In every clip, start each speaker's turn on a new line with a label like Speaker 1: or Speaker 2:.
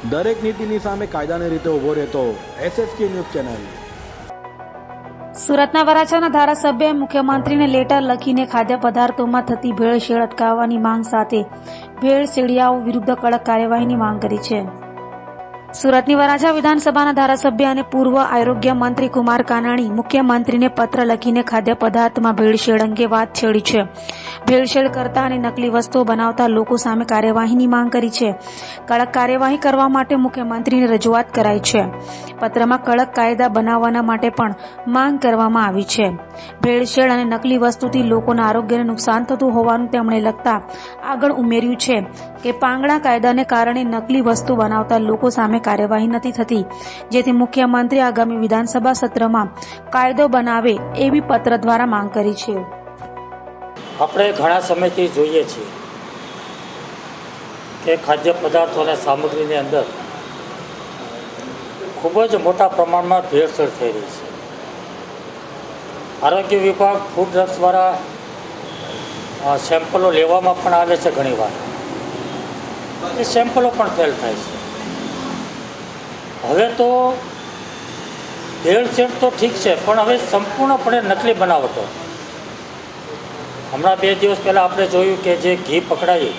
Speaker 1: દરેક નીતિની સામે કાયદાની રીતે ઊભો રહેતો SSK ન્યૂઝ ચેનલ।
Speaker 2: સુરતના વરાછાના ધારાસભ્યએ મુખ્યમંત્રીને લેટર લખીને ખાદ્ય પદાર્થોમાં થતી ભેળસેળ અટકાવવાની માંગ સાથે ભેળસેળિયાઓ વિરુદ્ધ કડક કાર્યવાહીની માંગ કરી છે। સુરતની વરાછા વિધાનસભાના ધારાસભ્ય અને પૂર્વ આરોગ્ય મંત્રી કુમાર કાનાણી મુખ્યમંત્રીને પત્ર લખીને ખાદ્ય પદાર્થમાં ભેળસેળ અંગે વાત છેડી છે। ભેળસેળ કરતા અને નકલી વસ્તુઓ બનાવતા લોકો સામે કાર્યવાહીની માંગ કરી છે। કડક કાર્યવાહી કરવા માટે મુખ્યમંત્રીને રજૂઆત કરાઈ છે। પત્રમાં કડક કાયદા બનાવવાના માટે પણ માંગ કરવામાં આવી છે। ભેળસેળ અને નકલી વસ્તુથી લોકોના આરોગ્યને નુકસાન થતું હોવાનું તેમણે લખતા આગળ ઉમેર્યું છે કે પાંગડા કાયદાને કારણે નકલી વસ્તુ બનાવતા લોકો સામે કાર્યવાહી નથી થતી, જેથી મુખ્યમંત્રી આગામી વિધાનસભા સત્રમાં કાયદો બનાવે એવી પત્ર દ્વારા માંગ કરી છે।
Speaker 3: આપણે ઘણા સમયથી જોઈએ છીએ કે ખાદ્ય પદાર્થો અને સામગ્રીની અંદર ખૂબ જ મોટા પ્રમાણમાં ભેળસેળ થઈ રહી છે। આરોગ્ય વિભાગ ફૂડ ડ્રગ્સ દ્વારા સેમ્પલો લેવામાં પણ આવે છે, ઘણીવાર એ સેમ્પલો પણ ફેલ થાય છે। હવે તો ભેળસેળ તો ઠીક છે, પણ હવે સંપૂર્ણપણે નકલી બનાવટો। હમણાં 2 દિવસ પહેલાં આપણે જોયું કે જે ઘી પકડાયું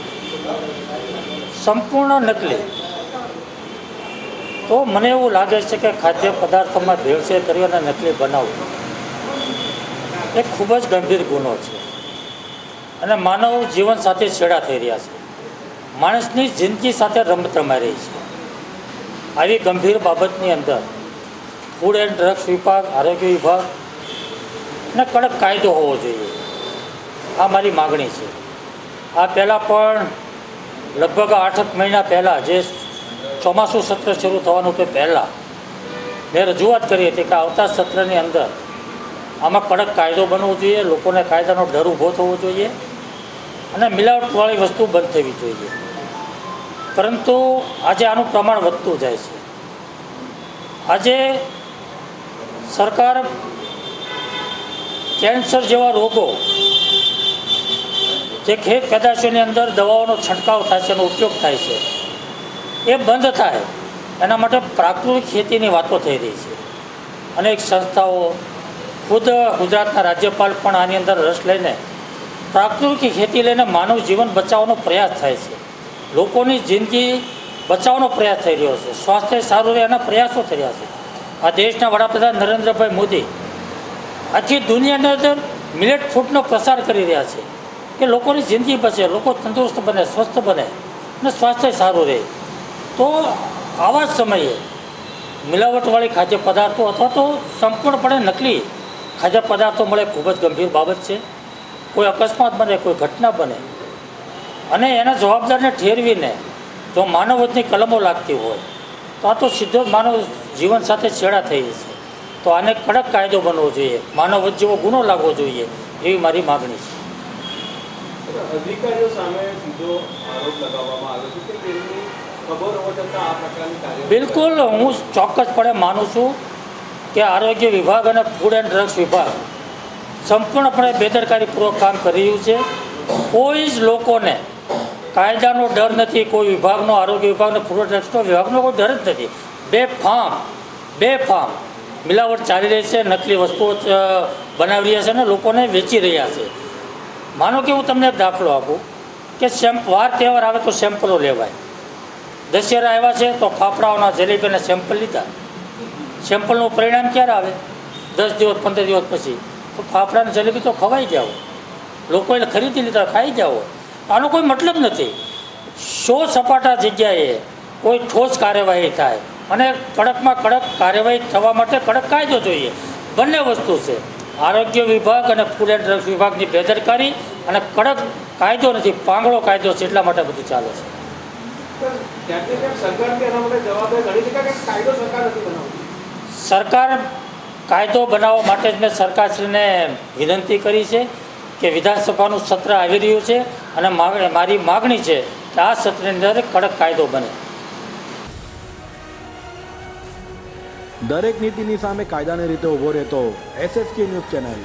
Speaker 3: સંપૂર્ણ નકલી। તો મને એવું લાગે છે કે ખાદ્ય પદાર્થોમાં ભેળસેળ કરી અને નકલી બનાવવું એ ખૂબ જ ગંભીર ગુનો છે અને માનવ જીવન સાથે છેડા થઈ રહ્યા છે। માણસની જિંદગી સાથે રમત રમાઈ રહી છે। આવી ગંભીર બાબતની અંદર ફૂડ એન્ડ ડ્રગ્સ વિભાગ, આરોગ્ય વિભાગ ને કડક કાયદો હોવો જોઈએ, આ મારી માગણી છે। આ પહેલાં પણ લગભગ 8 મહિના પહેલાં જે ચોમાસું સત્ર શરૂ થવાનું તે પહેલાં મેં રજૂઆત કરી હતી કે આવતા સત્રની અંદર આમાં કડક કાયદો બનવો જોઈએ, લોકોને કાયદાનો ડર ઊભો થવો જોઈએ અને મિલાવટવાળી વસ્તુ બંધ થવી જોઈએ। પરંતુ આજે આનું પ્રમાણ વધતું જાય છે। આજે સરકાર કેન્સર જેવા રોગો જે ખેત પેદાશોની અંદર દવાઓનો છંટકાવ થાય છે, એનો ઉપયોગ થાય છે, એ બંધ થાય એના માટે પ્રાકૃતિક ખેતીની વાતો થઈ રહી છે। અનેક સંસ્થાઓ, ખુદ ગુજરાતના રાજ્યપાલ પણ આની અંદર રસ લઈને પ્રાકૃતિક ખેતી લઈને માનવ જીવન બચાવવાનો પ્રયાસ થાય છે। લોકોની જિંદગી બચાવવાનો પ્રયાસ થઈ રહ્યો છે, સ્વાસ્થ્ય સારું રહે એના પ્રયાસો થઈ રહ્યા છે। આ દેશના વડાપ્રધાન નરેન્દ્રભાઈ મોદી આખી દુનિયાની અંદર મિલેટ ફૂડનો પ્રસાર કરી રહ્યા છે કે લોકોની જિંદગી બચે, લોકો તંદુરસ્ત બને, સ્વસ્થ બને અને સ્વાસ્થ્ય સારું રહે। તો આવા જ સમયે મિલાવટવાળી ખાદ્ય પદાર્થો અથવા તો સંપૂર્ણપણે નકલી ખાદ્ય પદાર્થો મળે ખૂબ જ ગંભીર બાબત છે। કોઈ અકસ્માત બને, કોઈ ઘટના બને અને એના જવાબદારને ઠેરવીને જો માનવવધની કલમો લાગતી હોય તો આ તો સીધો જ માનવ જીવન સાથે છેડા થઈ છે। તો આને કડક કાયદો બનવો જોઈએ, માનવવધ જેવો ગુનો લાગવો જોઈએ, એવી મારી માગણી છે।
Speaker 4: અધિકારીઓ સામે સીધો આરોપ લગાવવામાં આવે છે કે તેમની ખબર હોવા છતાં આ પ્રકારની કાર્યવાહી।
Speaker 3: બિલકુલ, હું ચોક્કસપણે માનું છું કે આરોગ્ય વિભાગ અને ફૂડ એન્ડ ડ્રગ્સ વિભાગ સંપૂર્ણપણે બેદરકારીપૂર્વક કામ કરી રહ્યું છે। કોઈ જ લોકોને કાયદાનો ડર નથી, કોઈ વિભાગનો, આરોગ્ય વિભાગનો, ફૂડ એન્ડ ડ્રગ્સનો વિભાગનો કોઈ ડર જ નથી। બેફામ મિલાવટ ચાલી રહી છે, નકલી વસ્તુઓ બનાવી રહ્યા છે અને લોકોને વેચી રહ્યા છે। માનો કે હું તમને એક દાખલો આપું કે વાર તહેવાર આવે તો સેમ્પલો લેવાય। દશેરા આવ્યા છે તો ફાફડાઓના, જલેબીના સેમ્પલ લીધા। સેમ્પલનું પરિણામ ક્યારે આવે? 10 દિવસ 15 દિવસ પછી। તો ફાફડાની જલેબી તો ખવાઈ જાઓ, લોકોએ ખરીદી લીધા, ખાઈ જાઓ। આનો કોઈ મતલબ નથી। સપાટા જગ્યાએ કોઈ ઠોસ કાર્યવાહી થાય અને કડકમાં કડક કાર્યવાહી થવા માટે કડક કાયદો જોઈએ। બંને વસ્તુ છે, આરોગ્ય વિભાગ અને ફૂડ એન્ડ ડ્રગ્સ વિભાગની બેદરકારી અને કડક કાયદો નથી, પાંગળો કાયદો છે, એટલા માટે બધું ચાલે છે। સરકાર કાયદો બનાવવા માટે જ મેં સરકારશ્રીને વિનંતી કરી છે કે વિધાનસભાનું સત્ર આવી રહ્યું છે અને મારી માગણી છે કે આ સત્રની અંદર કડક કાયદો બને।
Speaker 1: દરેક નીતિની સામે કાયદાની રીતે ઊભો રહેતો SSK ન્યૂઝ ચેનલ।